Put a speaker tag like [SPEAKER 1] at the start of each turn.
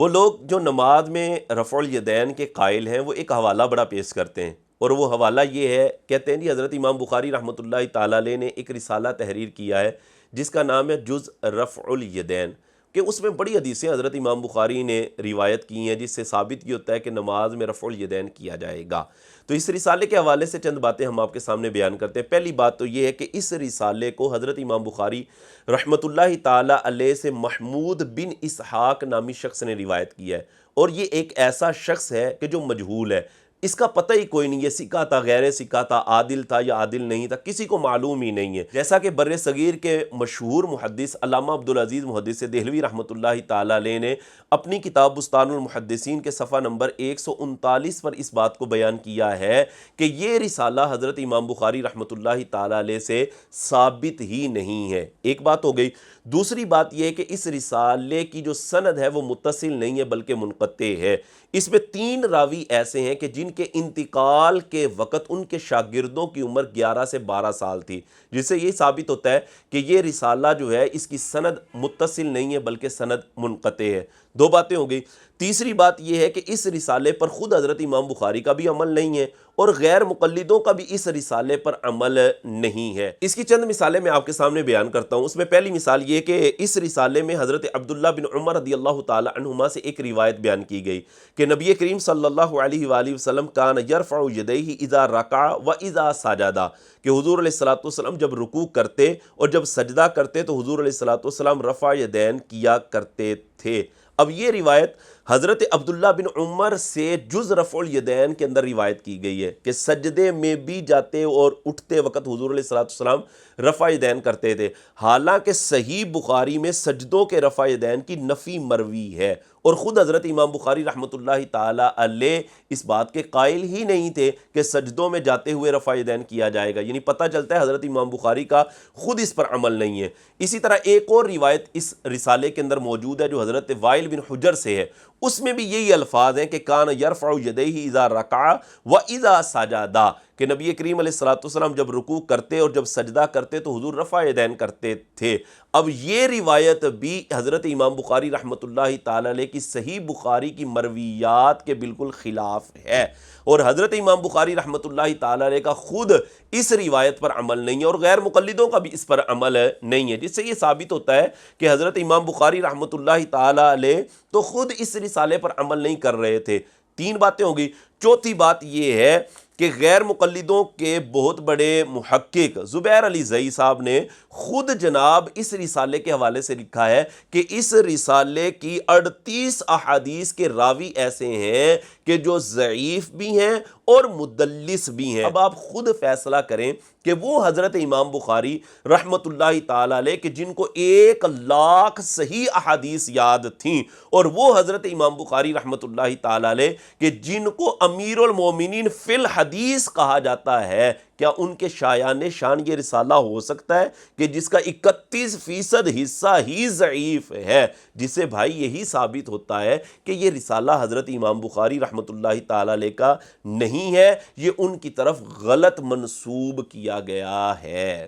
[SPEAKER 1] وہ لوگ جو نماز میں رفع الیدین کے قائل ہیں وہ ایک حوالہ بڑا پیش کرتے ہیں، اور وہ حوالہ یہ ہے، کہتے ہیں جی حضرت امام بخاری رحمۃ اللہ تعالیٰ علیہ نے ایک رسالہ تحریر کیا ہے جس کا نام ہے جز رفع الیدین، کہ اس میں بڑی حدیثیں حضرت امام بخاری نے روایت کی ہیں جس سے ثابت یہ ہوتا ہے کہ نماز میں رفع الیدین کیا جائے گا۔ تو اس رسالے کے حوالے سے چند باتیں ہم آپ کے سامنے بیان کرتے ہیں۔ پہلی بات تو یہ ہے کہ اس رسالے کو حضرت امام بخاری رحمۃ اللہ تعالیٰ علیہ سے محمود بن اسحاق نامی شخص نے روایت کیا ہے، اور یہ ایک ایسا شخص ہے کہ جو مجہول ہے، اس کا پتہ ہی کوئی نہیں، یہ سکہ تھا، غیر سکہ تھا، عادل تھا یا عادل نہیں تھا، کسی کو معلوم ہی نہیں ہے۔ جیسا کہ بر صغیر کے مشہور محدث علامہ عبدالعزیز محدث دہلوی رحمۃ اللہ تعالیٰ علیہ نے اپنی کتاب بستان المحدثین کے صفحہ نمبر 139 پر اس بات کو بیان کیا ہے کہ یہ رسالہ حضرت امام بخاری رحمۃ اللہ تعالیٰ علیہ سے ثابت ہی نہیں ہے۔ ایک بات ہو گئی۔ دوسری بات یہ ہے کہ اس رسالے کی جو سند ہے وہ متصل نہیں ہے بلکہ منقطع ہے۔ اس میں 3 راوی ایسے ہیں کہ جن کے انتقال کے وقت ان کے شاگردوں کی عمر 11 سے 12 سال تھی، جس سے یہ ثابت ہوتا ہے کہ یہ رسالہ جو ہے اس کی سند متصل نہیں ہے بلکہ سند منقطع ہے۔ 2 باتیں ہو گئی۔ تیسری بات یہ ہے کہ اس رسالے پر خود حضرت امام بخاری کا بھی عمل نہیں ہے اور غیر مقلدوں کا بھی اس رسالے پر عمل نہیں ہے۔ اس کی چند مثالیں میں آپ کے سامنے بیان کرتا ہوں۔ اس میں پہلی مثال یہ کہ اس رسالے میں حضرت عبداللہ بن عمر رضی اللہ تعالی عنہما سے ایک روایت بیان کی گئی کہ نبی کریم صلی اللہ علیہ وآلہ وسلم کان یرفع یدیہ اذا رکع و اذا سجد، کہ حضور علیہ الصلوۃ والسلام جب رکوع کرتے اور جب سجدہ کرتے تو حضور علیہ الصلوۃ والسلام رفع یدین کیا کرتے تھے۔ اب یہ روایت حضرت عبداللہ بن عمر سے جز رفع الیدین کے اندر روایت کی گئی ہے کہ سجدے میں بھی جاتے اور اٹھتے وقت حضور علیہ الصلوۃ والسلام رفع یدین کرتے تھے، حالانکہ صحیح بخاری میں سجدوں کے رفع یدین کی نفی مروی ہے، اور خود حضرت امام بخاری رحمۃ اللہ تعالیٰ علیہ اس بات کے قائل ہی نہیں تھے کہ سجدوں میں جاتے ہوئے رفع یدین کیا جائے گا، یعنی پتہ چلتا ہے حضرت امام بخاری کا خود اس پر عمل نہیں ہے۔ اسی طرح ایک اور روایت اس رسالے کے اندر موجود ہے جو حضرت وائل بن حجر سے ہے، اس میں بھی یہی الفاظ ہیں کہ کان یرفع یدیہ اذا رکع و اذا سجد، کہ نبی کریم علیہ الصلوۃ والسلام جب رکوع کرتے اور جب سجدہ کرتے تو حضور رفع یدین کرتے تھے۔ اب یہ روایت بھی حضرت امام بخاری رحمۃ اللہ تعالیٰ علیہ کی صحیح بخاری کی مرویات کے بالکل خلاف ہے، اور حضرت امام بخاری رحمۃ اللہ تعالیٰ علیہ کا خود اس روایت پر عمل نہیں ہے اور غیر مقلدوں کا بھی اس پر عمل نہیں ہے، جس سے یہ ثابت ہوتا ہے کہ حضرت امام بخاری رحمۃ اللہ تعالیٰ علیہ تو خود اس رسالے پر عمل نہیں کر رہے تھے۔ 3 باتیں ہو گئی۔ چوتھی بات یہ ہے کہ غیر مقلدوں کے بہت بڑے محقق زبیر علی زئی صاحب نے خود جناب اس رسالے کے حوالے سے لکھا ہے کہ اس رسالے کی 38 احادیث کے راوی ایسے ہیں کہ جو ضعیف بھی ہیں اور مدلس بھی ہیں۔ اب آپ خود فیصلہ کریں کہ وہ حضرت امام بخاری رحمۃ اللہ تعالیٰ علیہ کہ جن کو 1,00,000 صحیح احادیث یاد تھیں، اور وہ حضرت امام بخاری رحمۃ اللہ تعالیٰ علیہ کہ جن کو امیر المومنین فی الحدیث کہا جاتا ہے، کیا ان کے شایان شان یہ رسالہ ہو سکتا ہے کہ جس کا 31% حصہ ہی ضعیف ہے، جس سے بھائی یہی ثابت ہوتا ہے کہ یہ رسالہ حضرت امام بخاری رحمۃ اللہ تعالیٰ علیہ کا نہیں ہے، یہ ان کی طرف غلط منسوب کیا گیا ہے۔